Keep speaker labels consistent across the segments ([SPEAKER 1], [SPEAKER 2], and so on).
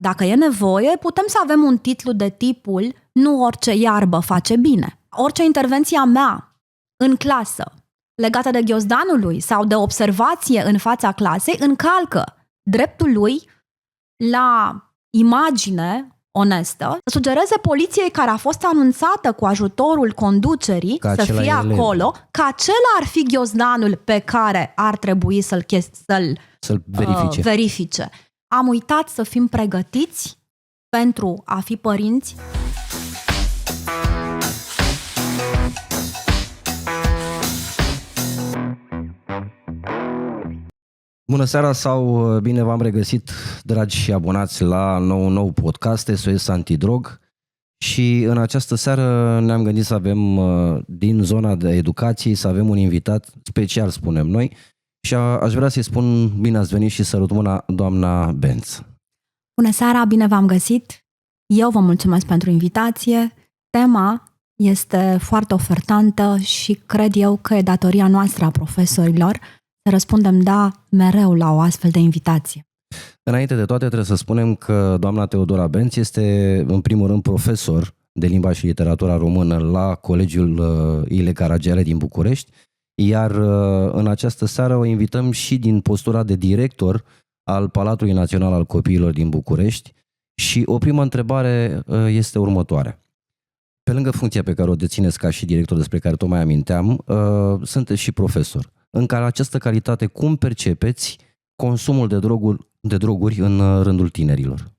[SPEAKER 1] Dacă e nevoie, putem să avem un titlu de tipul "Nu orice iarbă face bine". Orice intervenție a mea în clasă legată de ghiozdanul lui sau de observație în fața clasei încalcă dreptul lui la imagine onestă, să sugereze poliției care a fost anunțată cu ajutorul conducerii să fie acolo, că acela ar fi ghiozdanul pe care ar trebui să-l verifice. Am uitat să fim pregătiți pentru a fi părinți.
[SPEAKER 2] Bună seara sau bine v-am regăsit, dragi abonați, la nou podcast SOS Antidrog. Și în această seară ne-am gândit să avem din zona de educație, să avem un invitat special, spunem noi. Și aș vrea să-i spun bine ați venit și sărut mâna, doamna Benț.
[SPEAKER 1] Bună seara, bine v-am găsit. Eu vă mulțumesc pentru invitație. Tema este foarte ofertantă și cred eu că e datoria noastră a profesorilor să răspundem da mereu la o astfel de invitație.
[SPEAKER 2] Înainte de toate trebuie să spunem că doamna Teodora Benț este în primul rând profesor de limba și literatura română la Colegiul Ile Caragiale din București, iar în această seară o invităm și din postura de director al Palatului Național al Copiilor din București și o primă întrebare este următoarea. Pe lângă funcția pe care o dețineți ca și director despre care tocmai aminteam, sunteți și profesor. În această calitate, cum percepeți consumul de droguri în rândul tinerilor?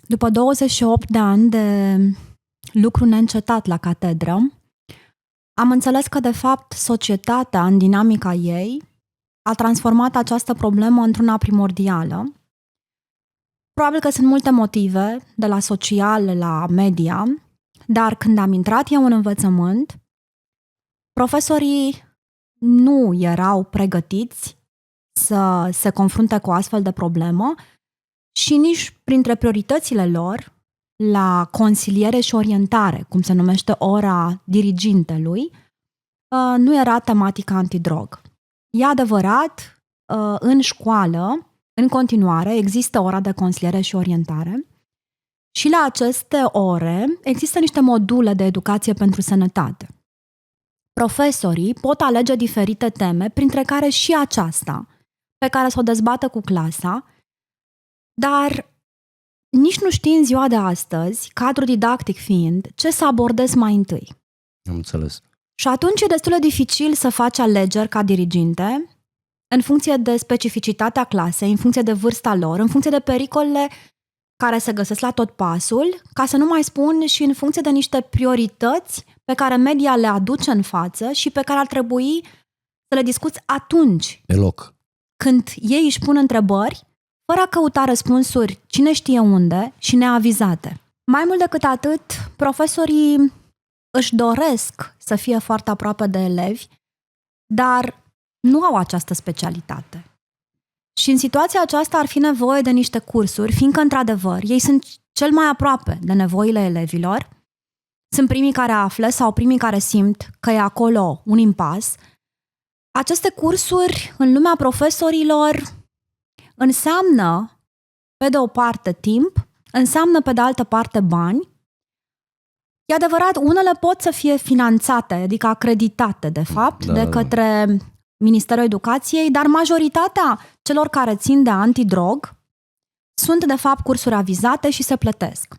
[SPEAKER 1] După 28 de ani de lucru neîncetat la catedră, am înțeles că, de fapt, societatea, în dinamica ei, a transformat această problemă într-una primordială. Probabil că sunt multe motive, de la social la media, dar când am intrat eu în învățământ, profesorii nu erau pregătiți să se confrunte cu o astfel de problemă și nici printre prioritățile lor la consiliere și orientare, cum se numește ora dirigintelui, nu era tematica antidrog. E adevărat, în școală, în continuare, există ora de consiliere și orientare și la aceste ore există niște module de educație pentru sănătate. Profesorii pot alege diferite teme, printre care și aceasta, pe care să o dezbată cu clasa, dar nici nu știi în ziua de astăzi, cadrul didactic fiind, ce să abordezi mai întâi.
[SPEAKER 2] Am înțeles.
[SPEAKER 1] Și atunci e destul de dificil să faci alegeri ca diriginte, în funcție de specificitatea clasei, în funcție de vârsta lor, în funcție de pericolele care se găsesc la tot pasul, ca să nu mai spun și în funcție de niște priorități pe care media le aduce în față și pe care ar trebui să le discuți atunci.
[SPEAKER 2] Pe loc.
[SPEAKER 1] Când ei își pun întrebări, fără a căuta răspunsuri cine știe unde și neavizate. Mai mult decât atât, profesorii își doresc să fie foarte aproape de elevi, dar nu au această specialitate. Și în situația aceasta ar fi nevoie de niște cursuri, fiindcă, într-adevăr, ei sunt cel mai aproape de nevoile elevilor, sunt primii care află sau primii care simt că e acolo un impas. Aceste cursuri, în lumea profesorilor, înseamnă, pe de o parte, timp, înseamnă, pe de altă parte, bani. E adevărat, unele pot să fie finanțate, adică acreditate, de fapt, de către Ministerul Educației, dar majoritatea celor care țin de antidrog sunt, de fapt, cursuri avizate și se plătesc.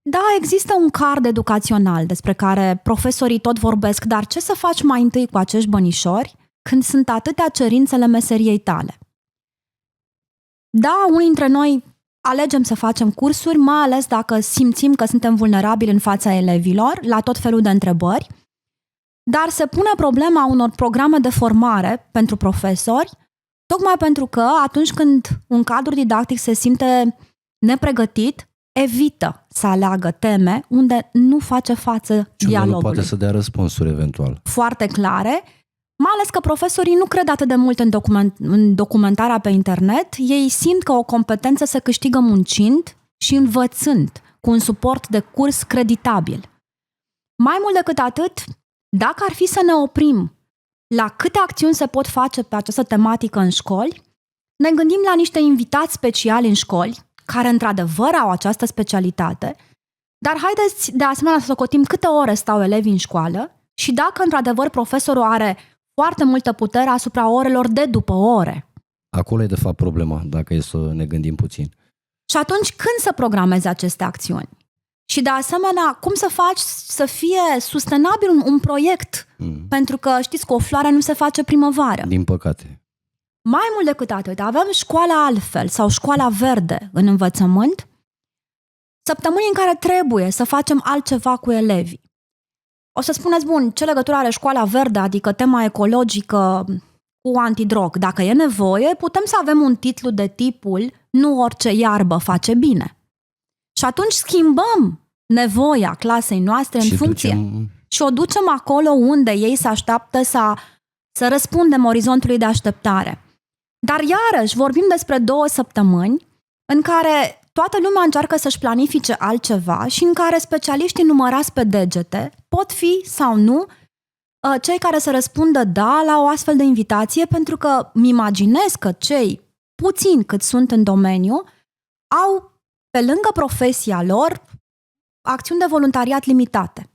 [SPEAKER 1] Da, există un card educațional despre care profesorii tot vorbesc, dar ce să faci mai întâi cu acești bănișori când sunt atâtea cerințele meseriei tale? Da, unii dintre noi alegem să facem cursuri, mai ales dacă simțim că suntem vulnerabili în fața elevilor, la tot felul de întrebări, dar se pune problema unor programe de formare pentru profesori, tocmai pentru că atunci când un cadru didactic se simte nepregătit, evită să aleagă teme unde nu face față dialogului.
[SPEAKER 2] Nu poate să dea răspunsuri eventual.
[SPEAKER 1] Foarte clare, mai ales că profesorii nu cred atât de mult în documentarea pe internet, ei simt că o competență se câștigă muncind și învățând, cu un suport de curs creditabil. Mai mult decât atât, dacă ar fi să ne oprim la câte acțiuni se pot face pe această tematică în școli, ne gândim la niște invitați speciali în școli, care într-adevăr au această specialitate, dar haideți de asemenea să socotim câte ore stau elevii în școală și dacă într-adevăr profesorul are foarte multă putere asupra orelor de după ore.
[SPEAKER 2] Acolo e de fapt problema, dacă e să ne gândim puțin.
[SPEAKER 1] Și atunci când să programezi aceste acțiuni? Și de asemenea, cum să faci să fie sustenabil un proiect? Pentru că știți că o floare nu se face primăvară.
[SPEAKER 2] Din păcate.
[SPEAKER 1] Mai mult decât atât, avem școala altfel sau școala verde în învățământ, săptămâni în care trebuie să facem altceva cu elevii. O să spuneți, bun, ce legătură are școala verde, adică tema ecologică cu antidrog? Dacă e nevoie, putem să avem un titlu de tipul nu orice iarbă face bine. Și atunci schimbăm nevoia clasei noastre în funcție și o ducem acolo unde ei se așteaptă să răspundem orizontului de așteptare. Dar iarăși vorbim despre 2 săptămâni în care toată lumea încearcă să-și planifice altceva și în care specialiștii numărați pe degete pot fi sau nu cei care să răspundă da la o astfel de invitație, pentru că îmi imaginez că cei puțini cât sunt în domeniu au, pe lângă profesia lor, acțiuni de voluntariat limitate.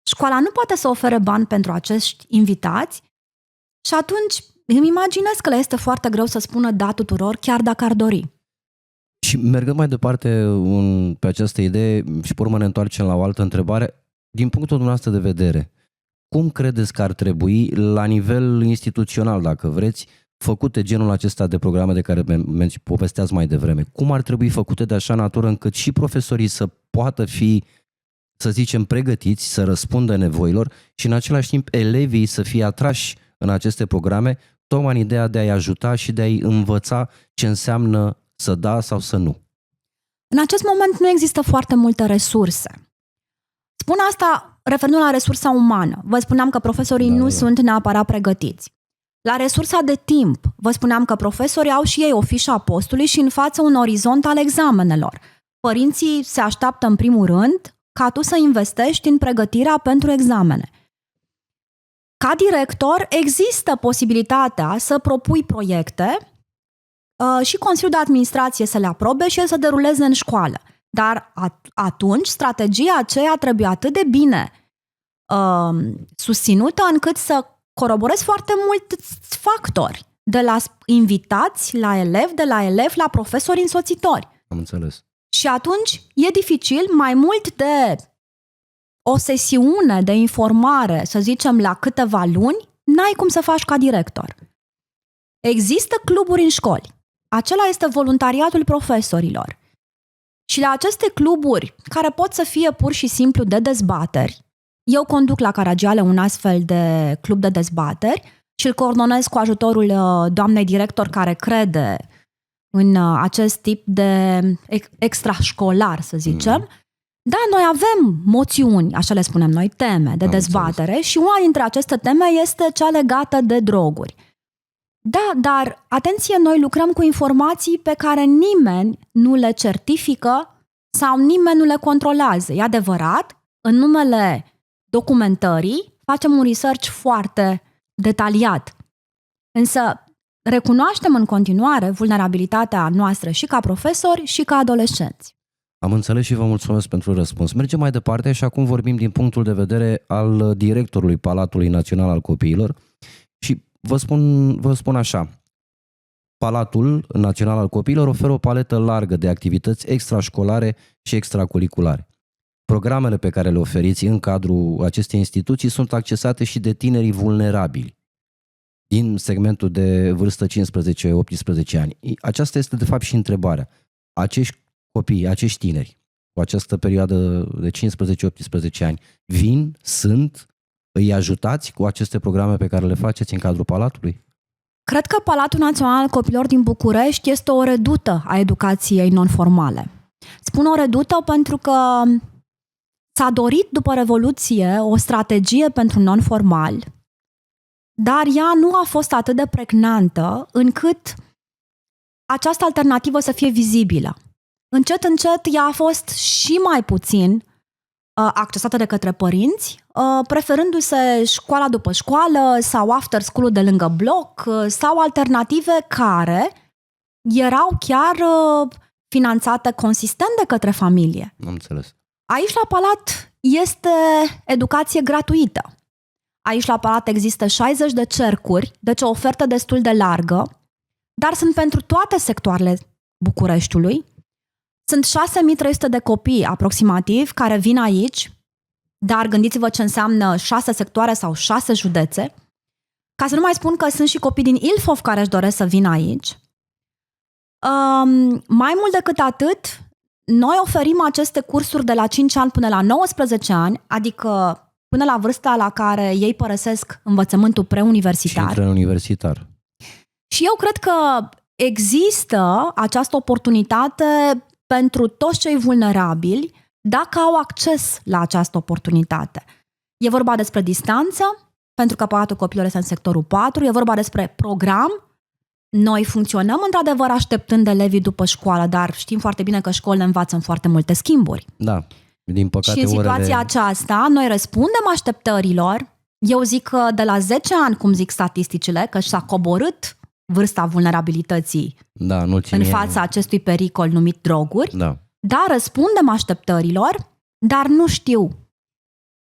[SPEAKER 1] Școala nu poate să ofere bani pentru acești invitați și atunci îmi imaginez că le este foarte greu să spună da tuturor, chiar dacă ar dori.
[SPEAKER 2] Și mergând mai departe pe această idee și pe urmă ne întoarcem la o altă întrebare, din punctul dumneavoastră de vedere, cum credeți că ar trebui la nivel instituțional, dacă vreți, făcute genul acesta de programe de care povesteați mai devreme? Cum ar trebui făcute de așa natură încât și profesorii să poată fi, să zicem, pregătiți să răspundă nevoilor și în același timp elevii să fie atrași în aceste programe, tocmai în ideea de a-i ajuta și de a-i învăța ce înseamnă să da sau să nu?
[SPEAKER 1] În acest moment nu există foarte multe resurse. Spun asta referindu-mă la resursa umană. Vă spuneam că profesorii nu sunt neapărat pregătiți. La resursa de timp, vă spuneam că profesorii au și ei o fișă a postului și în față un orizont al examenelor. Părinții se așteaptă în primul rând ca tu să investești în pregătirea pentru examene. Ca director, există posibilitatea să propui proiecte și Consiliul de Administrație să le aprobe și el să deruleze în școală. Dar atunci strategia aceea trebuie atât de bine susținută încât să coroborezi foarte mulți factori, de la invitați la elevi, de la elevi la profesori însoțitori.
[SPEAKER 2] Am înțeles.
[SPEAKER 1] Și atunci e dificil, mai mult de o sesiune de informare, să zicem, la câteva luni, n-ai cum să faci ca director. Există cluburi în școli. Acela este voluntariatul profesorilor. Și la aceste cluburi, care pot să fie pur și simplu de dezbateri, eu conduc la Caragiale un astfel de club de dezbateri și îl coordonez cu ajutorul doamnei director care crede în acest tip de extrașcolar, să zicem. Da, noi avem moțiuni, așa le spunem noi, teme de dezbatere și una dintre aceste teme este cea legată de droguri. Da, dar, atenție, noi lucrăm cu informații pe care nimeni nu le certifică sau nimeni nu le controlează. E adevărat, în numele documentării facem un research foarte detaliat. Însă recunoaștem în continuare vulnerabilitatea noastră și ca profesori și ca adolescenți.
[SPEAKER 2] Am înțeles și vă mulțumesc pentru răspuns. Mergem mai departe și acum vorbim din punctul de vedere al directorului Palatului Național al Copiilor și vă spun așa. Palatul Național al Copiilor oferă o paletă largă de activități extrașcolare și extracurriculare. Programele pe care le oferiți în cadrul acestei instituții sunt accesate și de tinerii vulnerabili din segmentul de vârstă 15-18 ani. Aceasta este de fapt și întrebarea. Acești copii, acești tineri cu această perioadă de 15-18 ani îi ajutați cu aceste programe pe care le faceți în cadrul Palatului?
[SPEAKER 1] Cred că Palatul Național al Copiilor din București este o redută a educației non-formale. Spun o redută pentru că s-a dorit după Revoluție o strategie pentru non-formal, dar ea nu a fost atât de pregnantă încât această alternativă să fie vizibilă. Încet, încet, ea a fost și mai puțin accesată de către părinți, preferându-se școala după școală sau after school-ul de lângă bloc sau alternative care erau chiar finanțate consistent de către familie.
[SPEAKER 2] Am înțeles.
[SPEAKER 1] Aici la Palat este educație gratuită. Aici la Palat există 60 de cercuri, deci o ofertă destul de largă, dar sunt pentru toate sectoarele Bucureștiului. Sunt 6300 de copii aproximativ care vin aici, dar gândiți-vă ce înseamnă 6 sectoare sau 6 județe. Ca să nu mai spun că sunt și copii din Ilfov care își doresc să vină aici. Mai mult decât atât, noi oferim aceste cursuri de la 5 ani până la 19 ani, adică până la vârsta la care ei părăsesc învățământul preuniversitar.
[SPEAKER 2] Și intră în universitar.
[SPEAKER 1] Și eu cred că există această oportunitate pentru toți cei vulnerabili dacă au acces la această oportunitate. E vorba despre distanță, pentru că Palatul Copilor este în sectorul 4, e vorba despre program. Noi funcționăm într-adevăr așteptând elevii după școală, dar știm foarte bine că școlile învață în foarte multe schimburi.
[SPEAKER 2] Da, din păcate
[SPEAKER 1] și în situația aceasta noi răspundem așteptărilor. Eu zic că de la 10 ani, cum zic statisticile, că s-a coborât vârsta vulnerabilității în fața acestui pericol numit droguri. Da, răspundem așteptărilor, dar nu știu,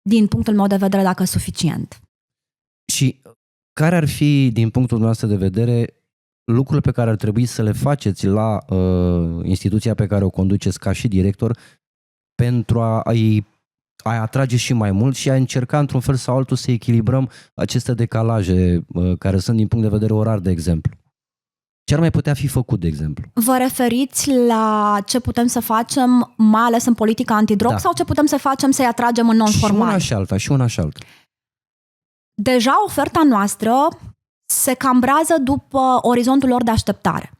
[SPEAKER 1] din punctul meu de vedere, dacă e suficient.
[SPEAKER 2] Și care ar fi, din punctul nostru de vedere, lucrurile pe care ar trebui să le faceți la instituția pe care o conduceți ca și director pentru a-i atrage și mai mult și a încerca într-un fel sau altul să echilibrăm aceste decalaje care sunt din punct de vedere orar, de exemplu? Ce ar mai putea fi făcut, de exemplu?
[SPEAKER 1] Vă referiți la ce putem să facem, mai ales în politica antidrog, sau ce putem să facem să-i atragem în non-formal?
[SPEAKER 2] Și una și alta.
[SPEAKER 1] Deja oferta noastră se cambrează după orizontul lor de așteptare.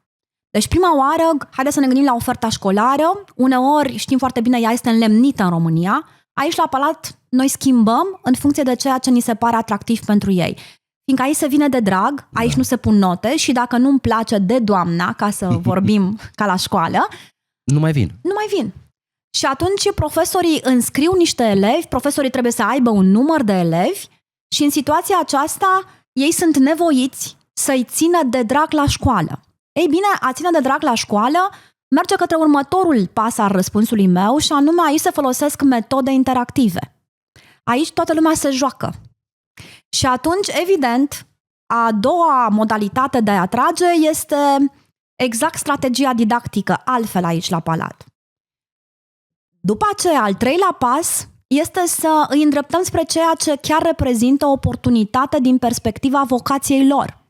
[SPEAKER 1] Deci prima oară, haideți să ne gândim la oferta școlară. Uneori știm foarte bine, ea este înlemnită în România. Aici la Palat noi schimbăm în funcție de ceea ce ni se pare atractiv pentru ei. Fiindcă aici se vine de drag, aici nu se pun note și dacă nu-mi place de doamna, ca să vorbim ca la școală,
[SPEAKER 2] nu mai vin.
[SPEAKER 1] Și atunci profesorii înscriu niște elevi, profesorii trebuie să aibă un număr de elevi și în situația aceasta ei sunt nevoiți să-i țină de drag la școală. Ei bine, a ține de drag la școală merge către următorul pas al răspunsului meu și anume aici se folosesc metode interactive. Aici toată lumea se joacă. Și atunci, evident, a doua modalitate de a atrage este exact strategia didactică, altfel aici la Palat. După aceea, al treilea pas este să îi îndreptăm spre ceea ce chiar reprezintă o oportunitate din perspectiva vocației lor.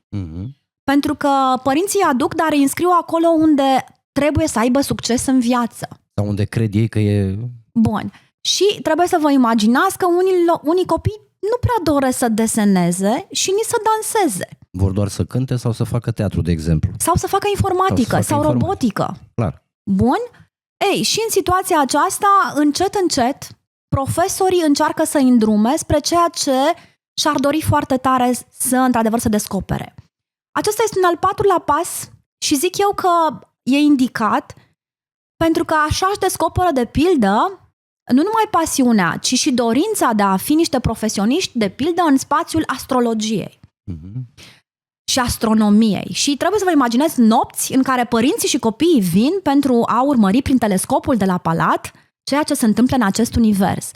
[SPEAKER 1] Pentru că părinții îi aduc, dar îi înscriu acolo unde trebuie să aibă succes în viață.
[SPEAKER 2] Sau unde cred ei că e...
[SPEAKER 1] Bun. Și trebuie să vă imaginați că unii copii nu prea doresc să deseneze și nici să danseze.
[SPEAKER 2] Vor doar să cânte sau să facă teatru, de exemplu.
[SPEAKER 1] Sau să facă informatică sau robotică.
[SPEAKER 2] Clar.
[SPEAKER 1] Bun? Ei, și în situația aceasta, încet, încet, profesorii încearcă să îndrume spre ceea ce și-ar dori foarte tare să, într-adevăr, să descopere. Acesta este un al patrulea pas și zic eu că e indicat pentru că așa își descoperă, de pildă, nu numai pasiunea, ci și dorința de a fi niște profesioniști, de pildă, în spațiul astrologiei și astronomiei. Și trebuie să vă imaginați nopți în care părinții și copiii vin pentru a urmări prin telescopul de la Palat ceea ce se întâmplă în acest univers.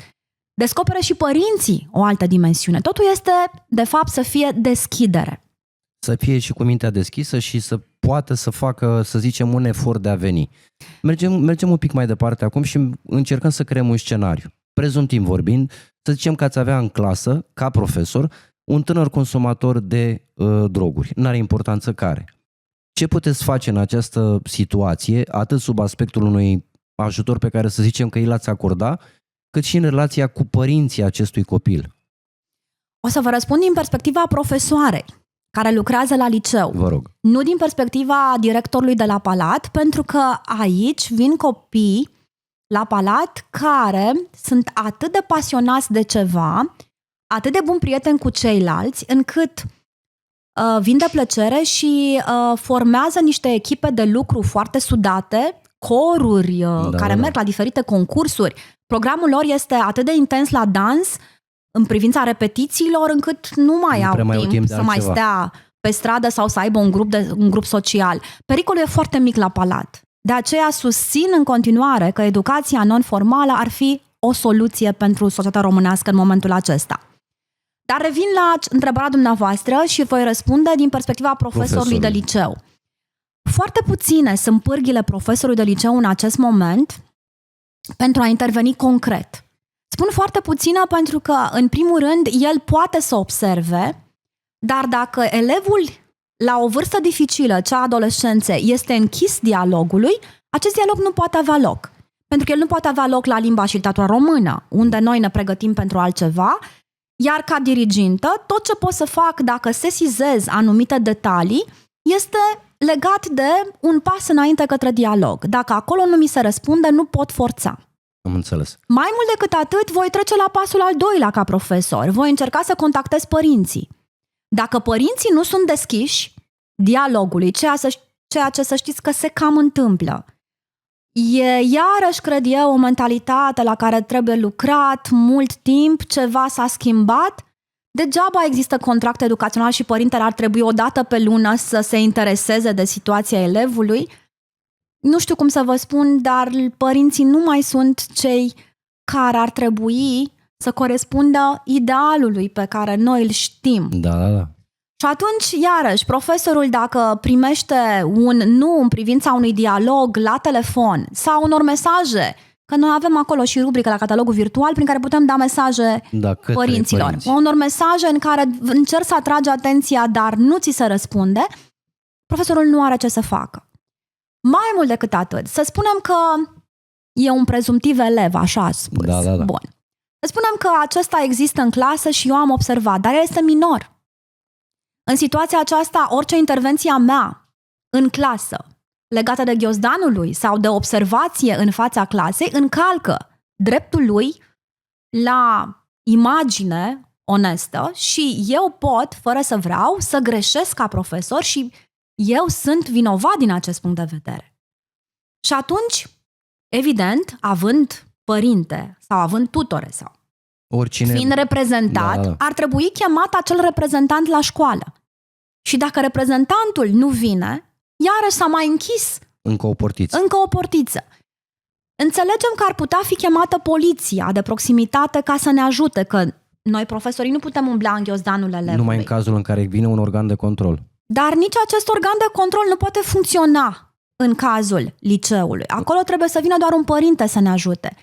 [SPEAKER 1] Descoperă și părinții o altă dimensiune. Totul este, de fapt, să fie deschidere.
[SPEAKER 2] Să fie și cu mintea deschisă și să poată să facă, să zicem, un efort de a veni. Mergem un pic mai departe acum și încercăm să creăm un scenariu. Prezumtiv vorbind, să zicem că ați avea în clasă, ca profesor, un tânăr consumator de droguri. N-are importanță care. Ce puteți face în această situație, atât sub aspectul unui ajutor pe care să zicem că îi l-ați acorda, cât și în relația cu părinții acestui copil?
[SPEAKER 1] O să vă răspund din perspectiva profesoarei care lucrează la liceu.
[SPEAKER 2] Vă rog.
[SPEAKER 1] Nu din perspectiva directorului de la Palat, pentru că aici vin copii la Palat care sunt atât de pasionați de ceva, atât de buni prieteni cu ceilalți, încât vin de plăcere și formează niște echipe de lucru foarte sudate, coruri care merg la diferite concursuri. Programul lor este atât de intens la dans, în privința repetițiilor, încât nu mai au timp să mai stea pe stradă sau să aibă un grup social. Pericolul e foarte mic la Palat. De aceea susțin în continuare că educația non-formală ar fi o soluție pentru societatea românească în momentul acesta. Dar revin la întrebarea dumneavoastră și voi răspunde din perspectiva profesorului de liceu. Foarte puține sunt pârghile profesorului de liceu în acest moment pentru a interveni concret. Spun foarte puțină pentru că, în primul rând, el poate să observe, dar dacă elevul, la o vârstă dificilă, cea a adolescenței, este închis dialogului, acest dialog nu poate avea loc. Pentru că el nu poate avea loc la limba și literatura română, unde noi ne pregătim pentru altceva, iar ca dirigintă, tot ce pot să fac dacă sesizez anumite detalii este legat de un pas înainte către dialog. Dacă acolo nu mi se răspunde, nu pot forța.
[SPEAKER 2] Am înțeles.
[SPEAKER 1] Mai mult decât atât, voi trece la pasul al doilea ca profesor. Voi încerca să contactez părinții. Dacă părinții nu sunt deschiși dialogului, ceea ce să știți că se cam întâmplă, e iarăși, cred eu, o mentalitate la care trebuie lucrat mult timp, ceva s-a schimbat. Degeaba există contract educațional și părintele ar trebui o dată pe lună să se intereseze de situația elevului. Nu știu cum să vă spun, dar părinții nu mai sunt cei care ar trebui să corespundă idealului pe care noi îl știm.
[SPEAKER 2] Da.
[SPEAKER 1] Și atunci, iarăși, profesorul, dacă primește un nu în privința unui dialog la telefon sau unor mesaje, că noi avem acolo și rubrica la catalogul virtual prin care putem da mesaje părinților.
[SPEAKER 2] Părinți.
[SPEAKER 1] Unor mesaje în care încerci să atragi atenția, dar nu ți se răspunde, profesorul nu are ce să facă. Mai mult decât atât, să spunem că e un prezumtiv elev, așa a spus.
[SPEAKER 2] Da.
[SPEAKER 1] Bun. Să spunem că acesta există în clasă și eu am observat, dar el este minor. În situația aceasta, orice intervenție a mea în clasă legată de ghiozdanul lui sau de observație în fața clasei încalcă dreptul lui la imagine onestă și eu pot, fără să vreau, să greșesc ca profesor și eu sunt vinovat din acest punct de vedere. Și atunci, evident, având părinte sau având tutore sau
[SPEAKER 2] oricine,
[SPEAKER 1] fiind reprezentat, ar trebui chemat acel reprezentant la școală. Și dacă reprezentantul nu vine, iarăși s-a mai închis
[SPEAKER 2] încă o portiță.
[SPEAKER 1] Înțelegem că ar putea fi chemată poliția de proximitate ca să ne ajute, că noi profesorii nu putem umbla în ghiozdanul elevului.
[SPEAKER 2] Numai în cazul în care vine un organ de control.
[SPEAKER 1] Dar nici acest organ de control nu poate funcționa în cazul liceului. Acolo trebuie să vină doar un părinte să ne ajute.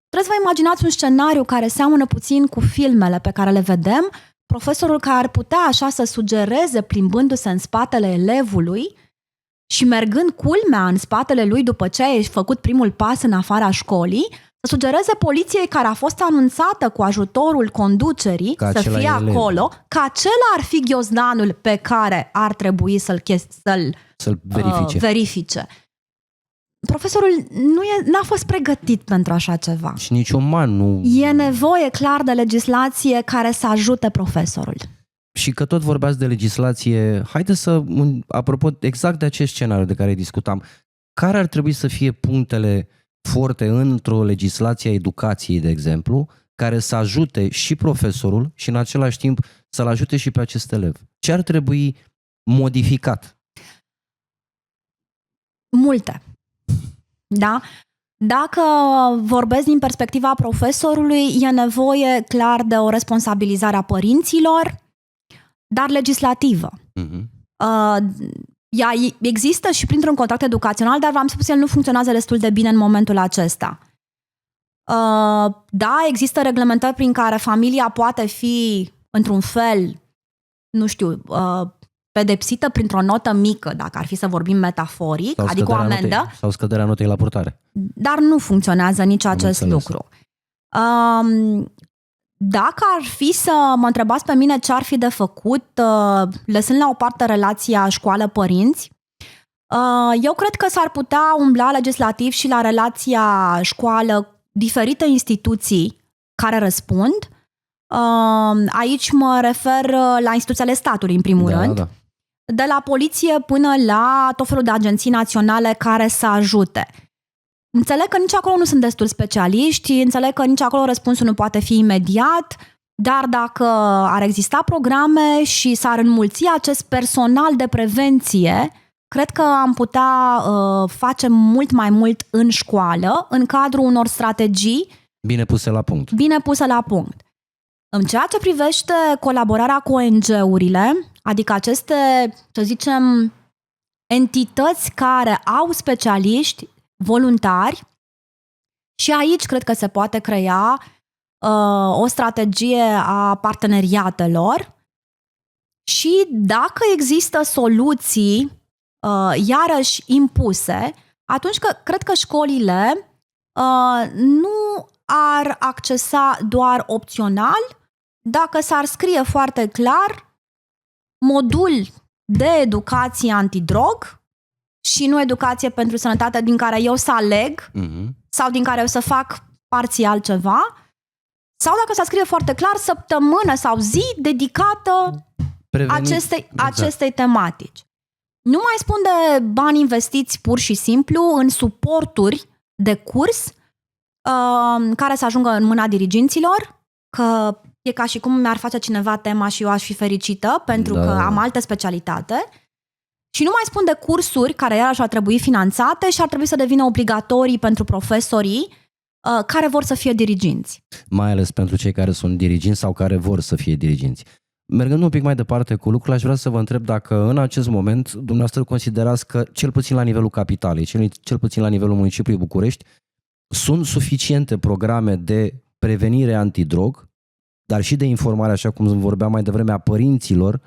[SPEAKER 1] Trebuie să vă imaginați un scenariu care seamănă puțin cu filmele pe care le vedem, profesorul care ar putea așa să sugereze, plimbându-se în spatele elevului și mergând culmea în spatele lui după ce ai făcut primul pas în afara școlii, să sugereze poliției care a fost anunțată cu ajutorul conducerii să fie acolo, că acela ar fi ghiozdanul pe care ar trebui să-l verifice. Profesorul n-a fost pregătit pentru așa ceva.
[SPEAKER 2] Și nici uman nu...
[SPEAKER 1] E nevoie clar de legislație care să ajute profesorul.
[SPEAKER 2] Și că tot vorbeați de legislație, haideți să, apropo exact de acest scenariu de care discutam, care ar trebui să fie punctele forte într-o legislație a educației, de exemplu, care să ajute și profesorul și în același timp să-l ajute și pe acest elev? Ce ar trebui modificat?
[SPEAKER 1] Multe. Da? Dacă vorbesc din perspectiva profesorului, e nevoie clar de o responsabilizare a părinților, dar legislativă. Ea există și printr-un contract educațional, dar v-am spus, el nu funcționează destul de bine în momentul acesta. Da, există reglementări prin care familia poate fi, într-un fel, nu știu, pedepsită printr-o notă mică, dacă ar fi să vorbim metaforic,
[SPEAKER 2] sau
[SPEAKER 1] adică o amendă.
[SPEAKER 2] Sau scăderea notei la purtare.
[SPEAKER 1] Dar nu funcționează nici acest lucru. Dacă ar fi să mă întrebați pe mine ce ar fi de făcut, lăsând la o parte relația școală-părinți, eu cred că s-ar putea umbla legislativ și la relația școală diferite instituții care răspund. Aici mă refer la instituțiile statului, în primul rând.
[SPEAKER 2] Da.
[SPEAKER 1] De la poliție până la tot felul de agenții naționale care să ajute. Înțeleg că nici acolo nu sunt destul specialiști, înțeleg că nici acolo răspunsul nu poate fi imediat, dar dacă ar exista programe și s-ar înmulți acest personal de prevenție cred că am putea face mult mai mult în școală, în cadrul unor strategii
[SPEAKER 2] Bine puse la punct.
[SPEAKER 1] bine puse la punct. În ceea ce privește colaborarea cu ONG-urile, adică aceste, să zicem, entități care au specialiști voluntari, și aici cred că se poate crea o strategie a parteneriatelor și dacă există soluții iarăși impuse, atunci cred că școlile nu ar accesa doar opțional dacă s-ar scrie foarte clar modul de educație antidrog și nu educație pentru sănătate din care eu să aleg sau din care eu să fac parțial ceva, sau dacă s-ar scrie foarte clar săptămână sau zi dedicată acestei tematici. Nu mai spun de bani investiți pur și simplu în suporturi de curs care să ajungă în mâna diriginților, că e ca și cum mi-ar face cineva tema și eu aș fi fericită pentru că am altă specialitate. Și nu mai spun de cursuri care iarăși ar trebui finanțate și ar trebui să devină obligatorii pentru profesorii care vor să fie diriginți.
[SPEAKER 2] Mai ales pentru cei care sunt diriginți sau care vor să fie diriginți. Mergând un pic mai departe cu lucrurile, aș vrea să vă întreb dacă în acest moment dumneavoastră considerați că, cel puțin la nivelul capitalei, cel puțin la nivelul municipiului București, sunt suficiente programe de prevenire antidrog, dar și de informare, așa cum vorbeam mai devreme, a părinților,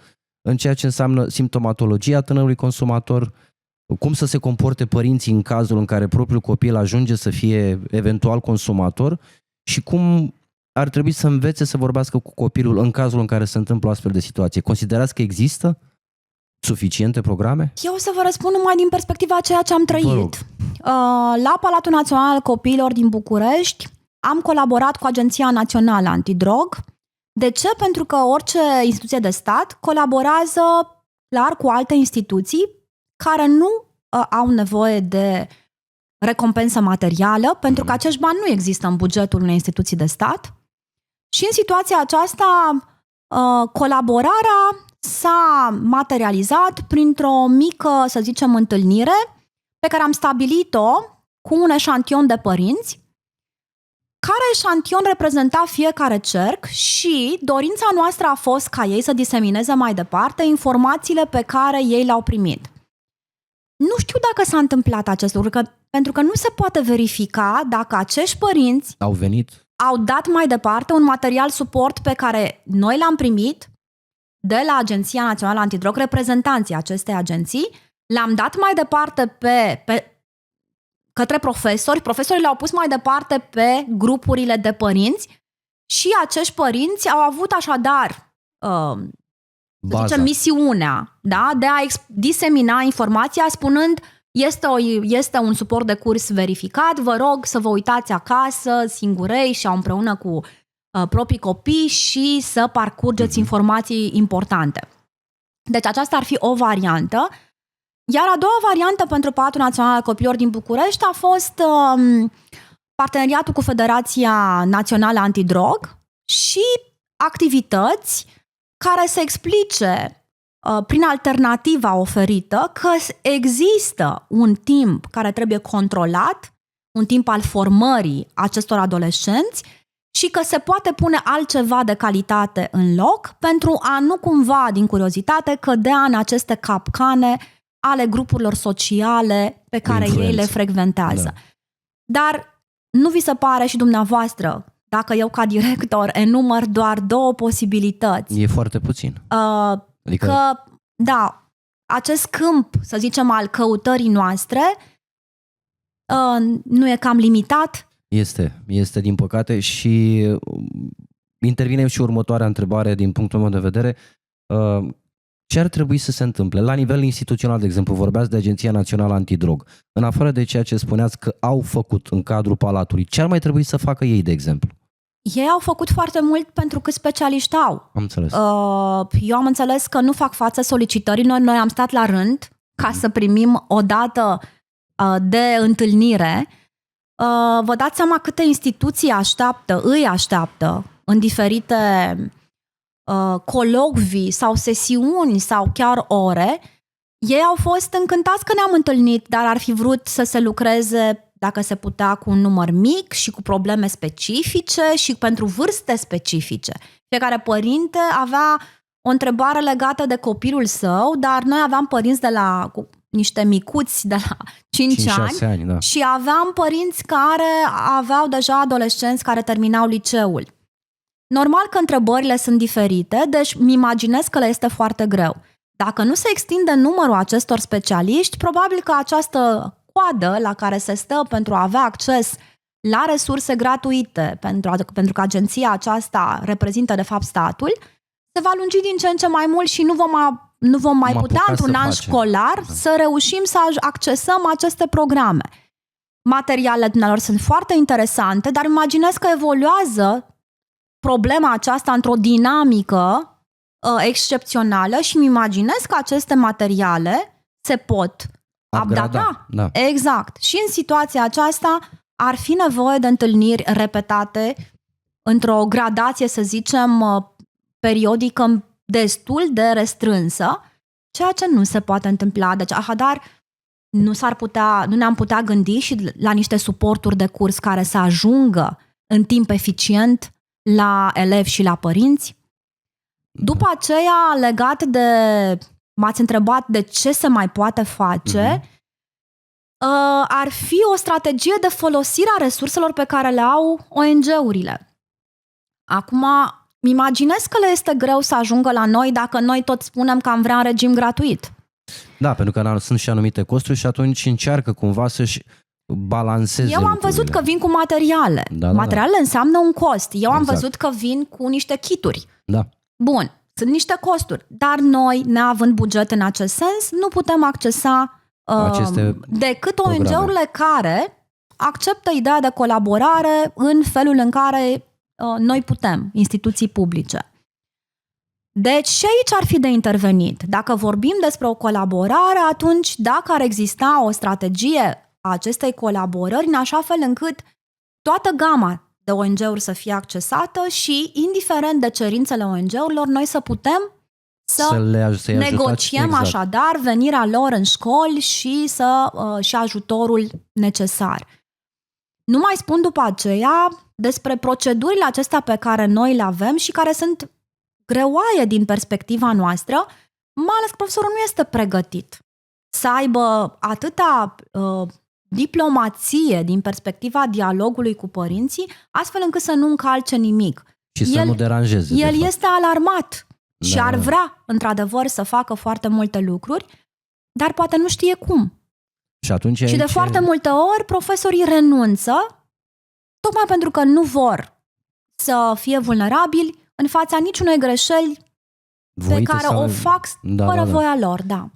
[SPEAKER 2] în ceea ce înseamnă simptomatologia tânărului consumator, cum să se comporte părinții în cazul în care propriul copil ajunge să fie eventual consumator și cum ar trebui să învețe să vorbească cu copilul în cazul în care se întâmplă o astfel de situație. Considerați că există suficiente programe?
[SPEAKER 1] Eu o să vă răspund numai din perspectiva a ceea ce am trăit. La Palatul Național al Copiilor din București am colaborat cu Agenția Națională Antidrog. De ce? Pentru că orice instituție de stat colaborează clar cu alte instituții care nu au nevoie de recompensă materială, pentru că acești bani nu există în bugetul unei instituții de stat. Și în situația aceasta, colaborarea s-a materializat printr-o mică, să zicem, întâlnire pe care am stabilit-o cu un eșantion de părinți, care eșantion reprezenta fiecare cerc și dorința noastră a fost ca ei să disemineze mai departe informațiile pe care ei le-au primit. Nu știu dacă s-a întâmplat acest lucru, pentru că nu se poate verifica dacă acești părinți au dat mai departe un material suport pe care noi l-am primit de la Agenția Națională Antidrog, reprezentanții acestei agenții, l-am dat mai departe către profesori, profesorii le-au pus mai departe pe grupurile de părinți și acești părinți au avut așadar să zicem, misiunea, da, de a disemina informația spunând este un suport de curs verificat, vă rog să vă uitați acasă, singurei și împreună cu proprii copii și să parcurgeți informații importante. Deci aceasta ar fi o variantă. Iar a doua variantă pentru Palatul Național al Copiilor din București a fost parteneriatul cu Federația Națională Antidrog și activități care să explice prin alternativa oferită că există un timp care trebuie controlat, un timp al formării acestor adolescenți și că se poate pune altceva de calitate în loc pentru a nu cumva, din curiozitate, cădea în aceste capcane ale grupurilor sociale pe care ei le frecventează. Da. Dar nu vi se pare și dumneavoastră, dacă eu ca director enumăr doar două posibilități?
[SPEAKER 2] E foarte puțin.
[SPEAKER 1] Că, da, acest câmp, să zicem, al căutării noastre nu e cam limitat? Este din păcate și
[SPEAKER 2] intervine și următoarea întrebare din punctul meu de vedere. Ce ar trebui să se întâmple? La nivel instituțional, de exemplu, vorbeați de Agenția Națională Antidrog. În afară de ceea ce spuneați că au făcut în cadrul Palatului, ce ar mai trebui să facă ei, de exemplu?
[SPEAKER 1] Ei au făcut foarte mult pentru că specialiști au.
[SPEAKER 2] Am înțeles.
[SPEAKER 1] Eu am înțeles că nu fac față solicitării. Noi am stat la rând ca să primim o dată de întâlnire. Vă dați seama câte instituții îi așteaptă în diferite colocvii sau sesiuni sau chiar ore, Ei au fost încântați că ne-am întâlnit, dar ar fi vrut să se lucreze, dacă se putea, cu un număr mic și cu probleme specifice și pentru vârste specifice. Fiecare părinte avea o întrebare legată de copilul său, dar noi aveam părinți cu niște micuți de la 5
[SPEAKER 2] ani da.
[SPEAKER 1] Și aveam părinți care aveau deja adolescenți care terminau liceul. Normal că întrebările sunt diferite, deci îmi imaginez că le este foarte greu. Dacă nu se extinde numărul acestor specialiști, probabil că această coadă la care se stă pentru a avea acces la resurse gratuite, pentru că agenția aceasta reprezintă de fapt statul, se va lungi din ce în ce mai mult și nu vom mai putea într-un an școlar să reușim să accesăm aceste programe. Materialele dumnealor sunt foarte interesante, dar imaginez că evoluează problema aceasta într-o dinamică excepțională și îmi imaginez că aceste materiale se pot updata.
[SPEAKER 2] Da.
[SPEAKER 1] Exact. Și în situația aceasta ar fi nevoie de întâlniri repetate într-o gradație, să zicem, periodică destul de restrânsă, ceea ce nu se poate întâmpla. Deci, așadar, nu ne-am putea gândi și la niște suporturi de curs care să ajungă în timp eficient la elevi și la părinți. După aceea, legat de... M-ați întrebat de ce se mai poate face, ar fi o strategie de folosire a resurselor pe care le au ONG-urile. Acum, imaginez că le este greu să ajungă la noi dacă noi tot spunem că am vrea în regim gratuit.
[SPEAKER 2] Da, pentru că sunt și anumite costuri și atunci încearcă cumva să-și balanceze
[SPEAKER 1] Eu am văzut că vin cu materiale. Materialele înseamnă un cost. Eu am văzut că vin cu niște kituri.
[SPEAKER 2] Da.
[SPEAKER 1] Bun, sunt niște costuri, dar noi, neavând buget în acest sens, nu putem accesa decât ONG-urile care acceptă ideea de colaborare în felul în care noi putem, instituții publice. Deci și aici ar fi de intervenit. Dacă vorbim despre o colaborare, atunci dacă ar exista o strategie a acestei colaborări, în așa fel încât toată gama de ONG-uri să fie accesată și, indiferent de cerințele ONG-urilor, noi să putem să negociem așadar venirea lor în școli și ajutorul necesar. Nu mai spun după aceea despre procedurile acestea pe care noi le avem și care sunt greoaie din perspectiva noastră, mai ales că profesorul nu este pregătit să aibă atâta diplomație din perspectiva dialogului cu părinții, astfel încât să nu încalce nimic.
[SPEAKER 2] Și să nu deranjeze.
[SPEAKER 1] El este alarmat și ar vrea, într-adevăr, să facă foarte multe lucruri, dar poate nu știe cum. Și de foarte multe ori profesorii renunță, tocmai pentru că nu vor să fie vulnerabili în fața niciunei greșeli pe care o fac fără voia lor. Da.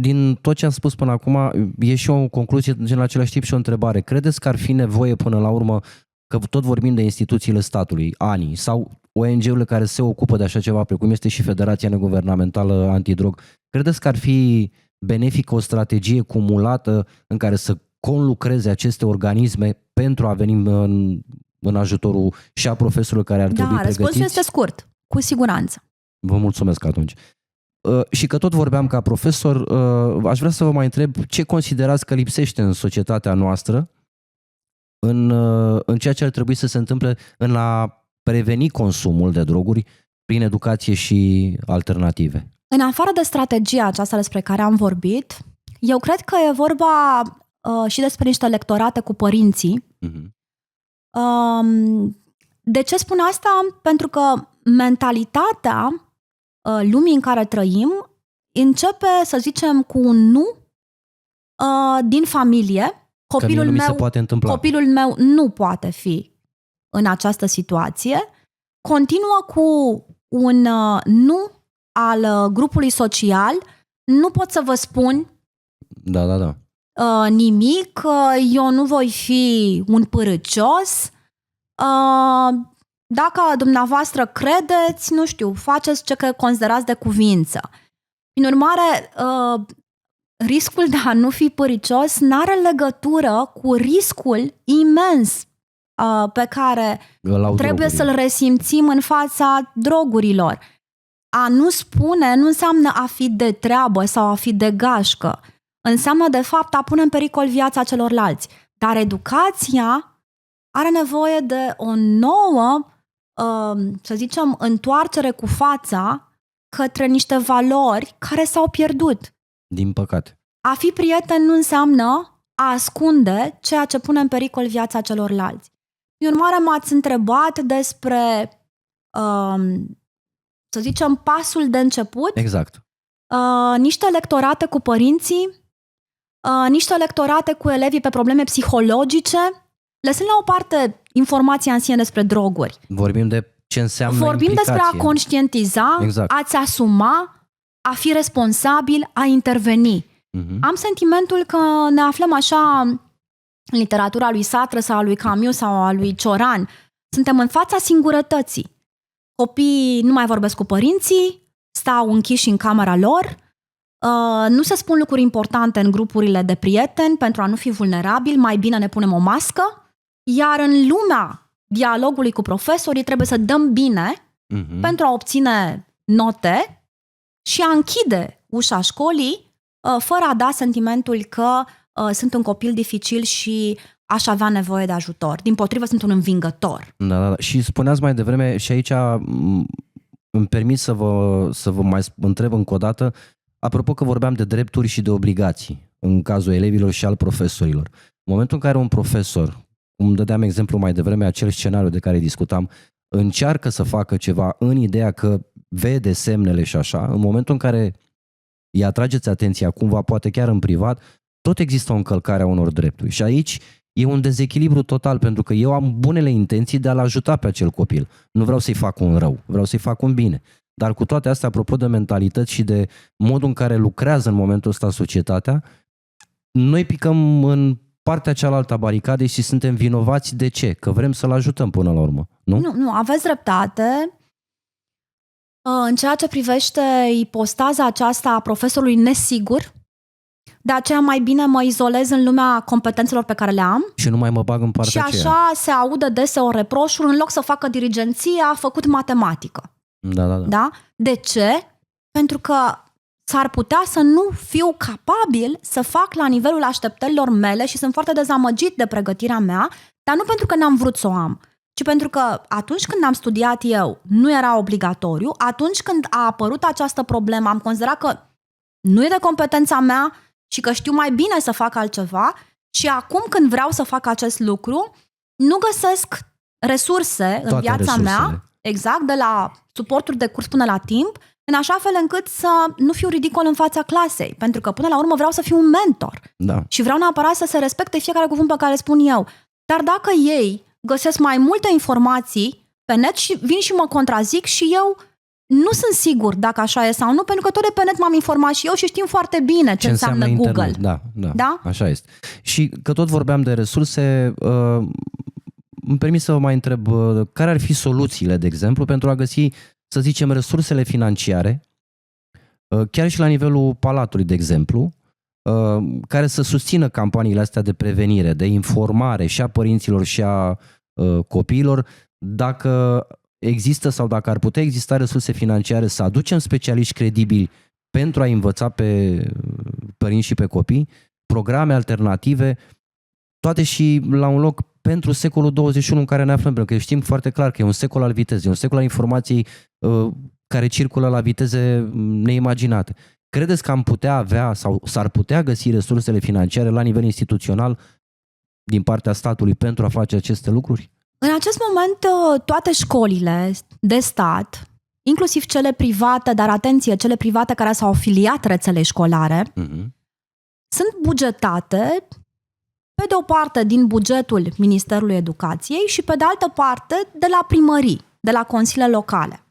[SPEAKER 2] Din tot ce am spus până acum, e și o concluzie, în același timp și o întrebare. Credeți că ar fi nevoie până la urmă, că tot vorbim de instituțiile statului, ANI, sau ONG-urile care se ocupă de așa ceva, precum este și Federația Neguvernamentală Antidrog, credeți că ar fi benefică o strategie cumulată în care să conlucreze aceste organisme pentru a veni în ajutorul și a profesorilor care ar trebui pregătiți? Da,
[SPEAKER 1] răspunsul este scurt, cu siguranță.
[SPEAKER 2] Vă mulțumesc atunci. Și că tot vorbeam ca profesor, aș vrea să vă mai întreb ce considerați că lipsește în societatea noastră în ceea ce ar trebui să se întâmple în a preveni consumul de droguri prin educație și alternative.
[SPEAKER 1] În afară de strategia aceasta despre care am vorbit, eu cred că e vorba și despre niște lectorate cu părinții. De ce spun asta? Pentru că mentalitatea lumii în care trăim începe, să zicem, cu un nu din familie. Copilul meu nu poate fi în această situație. Continuă cu un nu al grupului social. Nu pot să vă spun nimic, eu nu voi fi un pârâcios. Dacă dumneavoastră credeți, nu știu, faceți ce considerați de cuvință. Prin urmare, riscul de a nu fi păricios n-are legătură cu riscul imens pe care trebuie să-l resimțim în fața drogurilor. A nu spune nu înseamnă a fi de treabă sau a fi de gașcă. Înseamnă, de fapt, a pune în pericol viața celorlalți. Dar educația are nevoie de o nouă, să zicem, întoarcere cu fața către niște valori care s-au pierdut.
[SPEAKER 2] Din păcate.
[SPEAKER 1] A fi prieten nu înseamnă a ascunde ceea ce pune în pericol viața celorlalți. În urmare, m-ați întrebat despre, să zicem, pasul de început.
[SPEAKER 2] Exact.
[SPEAKER 1] Niște lectorate cu părinții, niște lectorate cu elevii pe probleme psihologice, lăsând la o parte informația în sine despre droguri.
[SPEAKER 2] Vorbim de ce înseamnă
[SPEAKER 1] Vorbim
[SPEAKER 2] implicație.
[SPEAKER 1] despre a conștientiza,
[SPEAKER 2] Exact.
[SPEAKER 1] a-ți asuma, a fi responsabil, a interveni. Am sentimentul că ne aflăm așa în literatura lui Sartre sau a lui Camus sau a lui Cioran. Suntem în fața singurătății. Copiii nu mai vorbesc cu părinții, stau închiși în camera lor, nu se spun lucruri importante în grupurile de prieteni pentru a nu fi vulnerabili, mai bine ne punem o mască, iar în lumea dialogului cu profesorii trebuie să dăm bine pentru a obține note și a închide ușa școlii fără a da sentimentul că sunt un copil dificil și aș avea nevoie de ajutor. Dimpotrivă, sunt un învingător.
[SPEAKER 2] Da. Și spuneați mai devreme, și aici îmi permit să vă mai întreb încă o dată, apropo că vorbeam de drepturi și de obligații în cazul elevilor și al profesorilor. În momentul în care un profesor, cum dădeam exemplu mai devreme, acel scenariu de care discutam, încearcă să facă ceva în ideea că vede semnele și așa, în momentul în care îi atrageți atenția cumva, poate chiar în privat, tot există o încălcare a unor drepturi. Și aici e un dezechilibru total, pentru că eu am bunele intenții de a-l ajuta pe acel copil. Nu vreau să-i fac un rău, vreau să-i fac un bine. Dar cu toate astea, apropo de mentalități și de modul în care lucrează în momentul ăsta societatea, noi picăm în partea cealaltă a baricadei și suntem vinovați de ce? Că vrem să-l ajutăm până la urmă, nu?
[SPEAKER 1] Nu, aveți dreptate. În ceea ce privește ipostaza aceasta a profesorului nesigur, de aceea mai bine mă izolez în lumea competențelor pe care le am.
[SPEAKER 2] Și nu mai mă bag în partea
[SPEAKER 1] aceea. Și așa se audă deseori reproșuri, în loc să facă dirigenție, a făcut matematică. Da? De ce? Pentru că s-ar putea să nu fiu capabil să fac la nivelul așteptărilor mele și sunt foarte dezamăgit de pregătirea mea, dar nu pentru că n-am vrut să o am, ci pentru că atunci când am studiat eu nu era obligatoriu, atunci când a apărut această problemă am considerat că nu e de competența mea și că știu mai bine să fac altceva și acum când vreau să fac acest lucru, nu găsesc resurse în viața mea, exact, de la suporturi de curs până la timp, în așa fel încât să nu fiu ridicol în fața clasei, pentru că până la urmă vreau să fiu un mentor.
[SPEAKER 2] Da.
[SPEAKER 1] Și vreau neapărat să se respecte fiecare cuvânt pe care îl spun eu. Dar dacă ei găsesc mai multe informații pe net și vin și mă contrazic și eu nu sunt sigur dacă așa e sau nu, pentru că tot de pe net m-am informat și eu și știm foarte bine ce înseamnă Google.
[SPEAKER 2] Da, așa este. Și că tot vorbeam de resurse, îmi permit să vă mai întreb care ar fi soluțiile, de exemplu, pentru a găsi, să zicem, resursele financiare, chiar și la nivelul palatului, de exemplu, care să susțină campaniile astea de prevenire, de informare și a părinților și a copiilor, dacă există sau dacă ar putea exista resurse financiare, să aducem specialiști credibili pentru a învăța pe părinți și pe copii, programe alternative, toate și la un loc pentru secolul 21 în care ne aflăm, pentru că știm foarte clar că e un secol al vitezei, un secol al informației care circulă la viteze neimaginate. Credeți că am putea avea sau s-ar putea găsi resursele financiare la nivel instituțional din partea statului pentru a face aceste lucruri?
[SPEAKER 1] În acest moment, toate școlile de stat, inclusiv cele private, dar atenție, cele private care s-au afiliat rețelei școlare, sunt bugetate pe de o parte din bugetul Ministerului Educației și pe de altă parte de la primării, de la consiliile locale.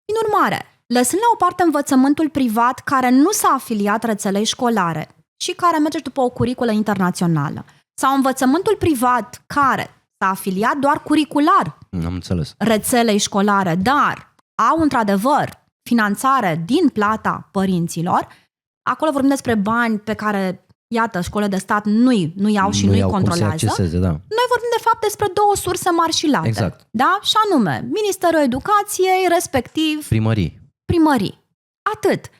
[SPEAKER 1] Prin urmare, lăsând la o parte învățământul privat care nu s-a afiliat rețelei școlare și care merge după o curiculă internațională, sau învățământul privat care s-a afiliat doar curricular rețelei școlare, dar au într-adevăr finanțare din plata părinților, acolo vorbim despre bani pe care, iată, școlile de stat nu iau și nu-i controlează. Noi vorbim de fapt despre două surse mari și late.
[SPEAKER 2] Exact.
[SPEAKER 1] Da? Și anume, Ministerul Educației, respectiv primării. Atât.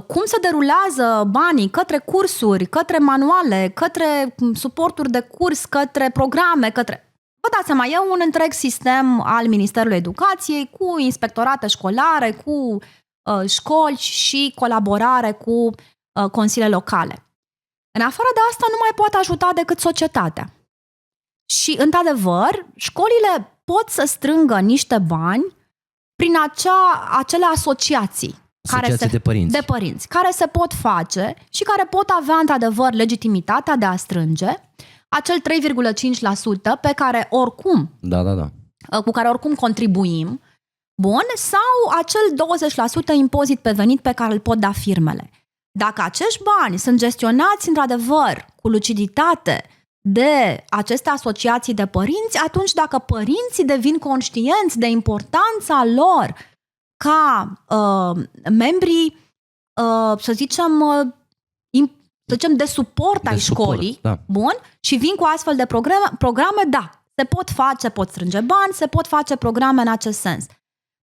[SPEAKER 1] Cum se derulează banii către cursuri, către manuale, către suporturi de curs, către programe, Vă dați seama, e un întreg sistem al Ministerului Educației cu inspectorate școlare, cu școli și colaborare cu consiliile locale. În afară de asta nu mai poate ajuta decât societatea. Și, într-adevăr, școlile pot să strângă niște bani prin acele asociații de părinți, care se pot face și care pot avea, într-adevăr, legitimitatea de a strânge acel 3,5% pe care oricum, cu care oricum contribuim, bun, sau acel 20% impozit pe venit pe care îl pot da firmele. Dacă acești bani sunt gestionați, într-adevăr, cu luciditate de aceste asociații de părinți, atunci dacă părinții devin conștienți de importanța lor ca membrii, să zicem, de suport ai școlii, bun, și vin cu astfel de programe, da, se pot face, pot strânge bani, se pot face programe în acest sens.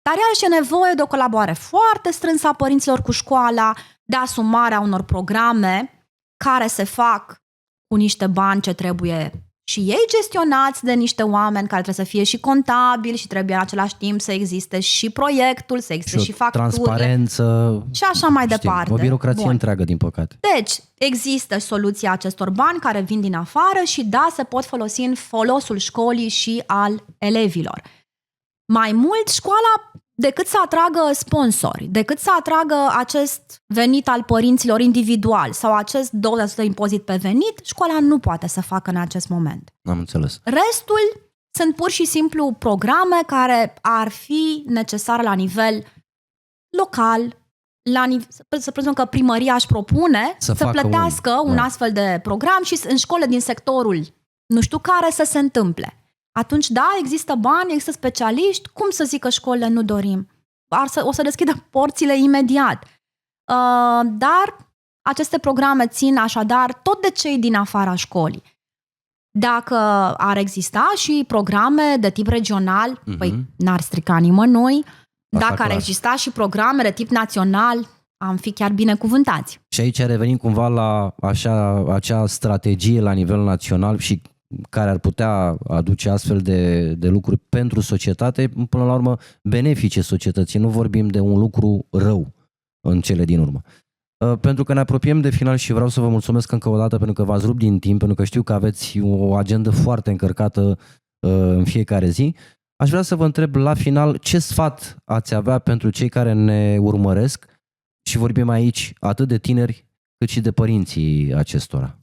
[SPEAKER 1] Dar iarăși e nevoie de o colaborare foarte strânsă a părinților cu școala, de asumarea unor programe care se fac cu niște bani ce trebuie și ei gestionați de niște oameni care trebuie să fie și contabili și trebuie în același timp să existe și proiectul, să existe și facturile.
[SPEAKER 2] Transparență.
[SPEAKER 1] Și așa mai departe.
[SPEAKER 2] O birocrație întreagă, din păcate.
[SPEAKER 1] Deci, există soluția acestor bani care vin din afară și da, se pot folosi în folosul școlii și al elevilor. Mai mult, școala, decât să atragă sponsori, decât să atragă acest venit al părinților individual sau acest 20% impozit pe venit, școala nu poate să facă în acest moment.
[SPEAKER 2] Am înțeles.
[SPEAKER 1] Restul sunt pur și simplu programe care ar fi necesare la nivel local, să presupun că primăria își propune să plătească un astfel de program și în școli din sectorul nu știu care să se întâmple. Atunci, da, există bani, există specialiști, cum să zic că școlile nu dorim? O să deschidă porțile imediat. Dar aceste programe țin așadar tot de cei din afara școlii. Dacă ar exista și programe de tip regional, păi n-ar strica nimănui. Dacă ar exista și programe de tip național, am fi chiar binecuvântați.
[SPEAKER 2] Și aici revenim cumva la acea strategie la nivel național și care ar putea aduce astfel de lucruri pentru societate, până la urmă benefice societății. Nu vorbim de un lucru rău în cele din urmă. Pentru că ne apropiem de final și vreau să vă mulțumesc încă o dată pentru că v-ați rupt din timp, pentru că știu că aveți o agendă foarte încărcată în fiecare zi. Aș vrea să vă întreb la final ce sfat ați avea pentru cei care ne urmăresc și vorbim aici atât de tineri cât și de părinții acestora.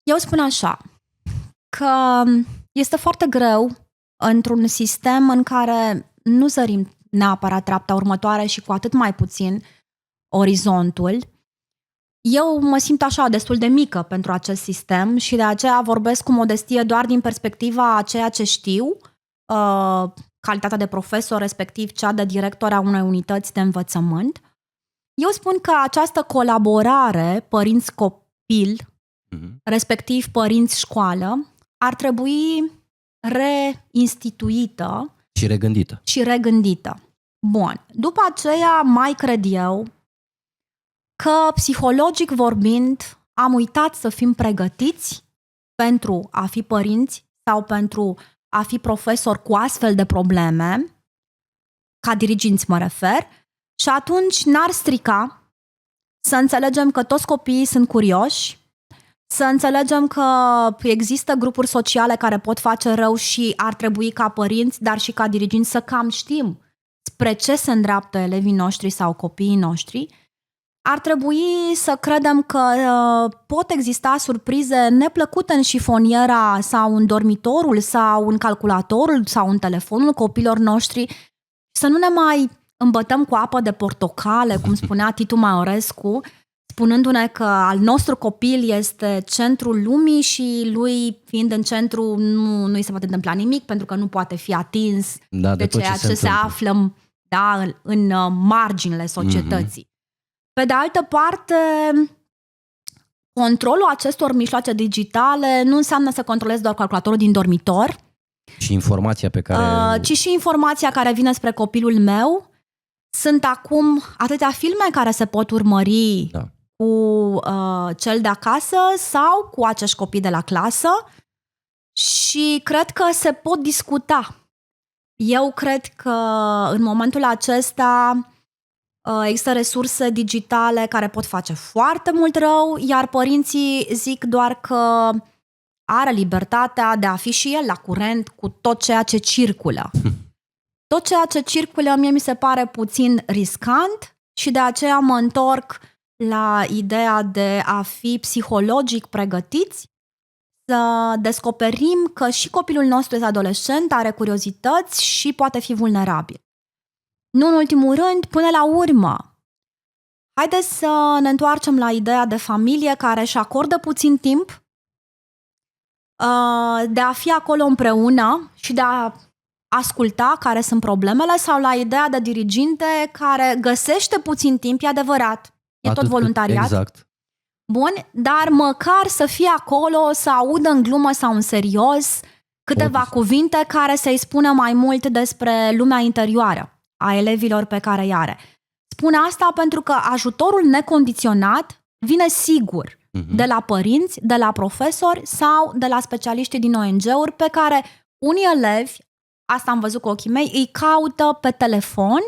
[SPEAKER 1] Eu spun așa, că este foarte greu într-un sistem în care nu zărim neapărat treapta următoare și cu atât mai puțin orizontul. Eu mă simt așa destul de mică pentru acest sistem și de aceea vorbesc cu modestie doar din perspectiva a ceea ce știu, calitatea de profesor, respectiv cea de director a unei unități de învățământ. Eu spun că această colaborare părinți-copil, respectiv părinți-școală, ar trebui reinstituită și regândită. Bun. După aceea mai cred eu că, psihologic vorbind, am uitat să fim pregătiți pentru a fi părinți sau pentru a fi profesori cu astfel de probleme, ca diriginți mă refer, și atunci n-ar strica să înțelegem că toți copiii sunt curioși, să înțelegem că există grupuri sociale care pot face rău și ar trebui ca părinți, dar și ca diriginți să cam știm spre ce se îndreaptă elevii noștri sau copiii noștri. Ar trebui să credem că pot exista surprize neplăcute în șifoniera sau în dormitorul sau în calculatorul sau în telefonul copiilor noștri, să nu ne mai îmbătăm cu apă de portocale, cum spunea Titu Maiorescu, spunându-ne că al nostru copil este centrul lumii și lui, fiind în centru, nu îi se poate întâmpla nimic pentru că nu poate fi atins de ceea ce se află în marginile societății. Pe de altă parte, controlul acestor mijloace digitale nu înseamnă să controlezi doar calculatorul din dormitor,
[SPEAKER 2] și informația pe care...
[SPEAKER 1] ci și informația care vine spre copilul meu, Sunt acum atâtea filme care se pot urmări cu cel de acasă sau cu acești copii de la clasă și cred că se pot discuta. Eu cred că în momentul acesta există resurse digitale care pot face foarte mult rău, iar părinții zic doar că are libertatea de a fi și el la curent cu tot ceea ce circulă. Tot ceea ce circulă mie mi se pare puțin riscant și de aceea mă întorc la ideea de a fi psihologic pregătiți, să descoperim că și copilul nostru este adolescent, are curiozități și poate fi vulnerabil. Nu în ultimul rând, până la urmă, haideți să ne întoarcem la ideea de familie care își acordă puțin timp de a fi acolo împreună și de a asculta care sunt problemele, sau la ideea de diriginte care găsește puțin timp, e adevărat, e tot voluntariat.
[SPEAKER 2] Exact.
[SPEAKER 1] Bun, dar măcar să fie acolo, să audă în glumă sau în serios câteva cuvinte care să-i spună mai mult despre lumea interioară a elevilor pe care îi are. Spun asta pentru că ajutorul necondiționat vine sigur de la părinți, de la profesori sau de la specialiștii din ONG-uri pe care unii elevi, asta am văzut cu ochii mei, îi caută pe telefon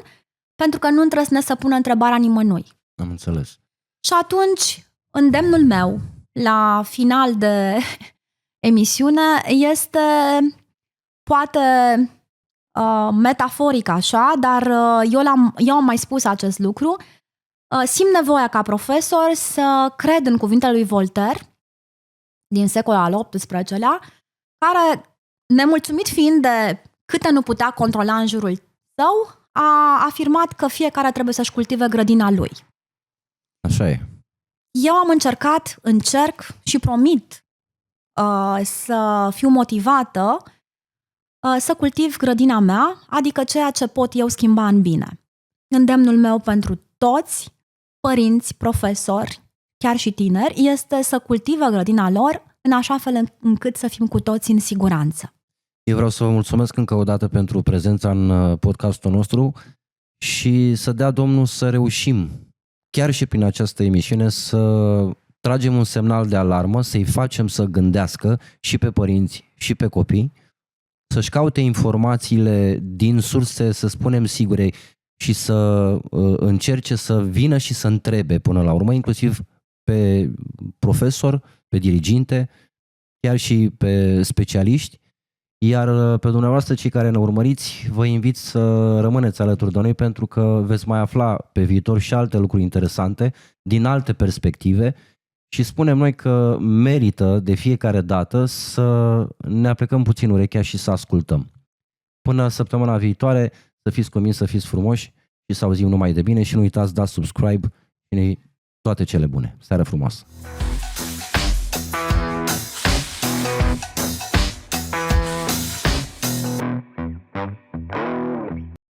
[SPEAKER 1] pentru că nu îndrăznesc să pună întrebarea nimănui.
[SPEAKER 2] Am înțeles.
[SPEAKER 1] Și atunci, îndemnul meu la final de emisiune este poate metaforic așa, dar eu am mai spus acest lucru. Simt nevoia ca profesor să cred în cuvintele lui Voltaire din secolul al XVIII-lea, care, nemulțumit fiind de câte nu putea controla în jurul său, a afirmat că fiecare trebuie să-și cultive grădina lui.
[SPEAKER 2] Așa e.
[SPEAKER 1] Eu am încerc și promit să fiu motivată să cultiv grădina mea, adică ceea ce pot eu schimba în bine. Îndemnul meu pentru toți, părinți, profesori, chiar și tineri, este să cultive grădina lor în așa fel încât să fim cu toți în siguranță.
[SPEAKER 2] Eu vreau să vă mulțumesc încă o dată pentru prezența în podcastul nostru și să dea Domnul să reușim, chiar și prin această emisiune, să tragem un semnal de alarmă, să-i facem să gândească și pe părinți și pe copii, să-și caute informațiile din surse, să spunem, sigure și să încerce să vină și să întrebe până la urmă, inclusiv pe profesor, pe diriginte, chiar și pe specialiști. Iar pe dumneavoastră, cei care ne urmăriți, vă invit să rămâneți alături de noi pentru că veți mai afla pe viitor și alte lucruri interesante din alte perspective și spunem noi că merită de fiecare dată să ne aplecăm puțin urechea și să ascultăm. Până săptămâna viitoare, să fiți convinși, să fiți frumoși și să auzim numai de bine și nu uitați, dați subscribe și toate cele bune. Seară frumoasă!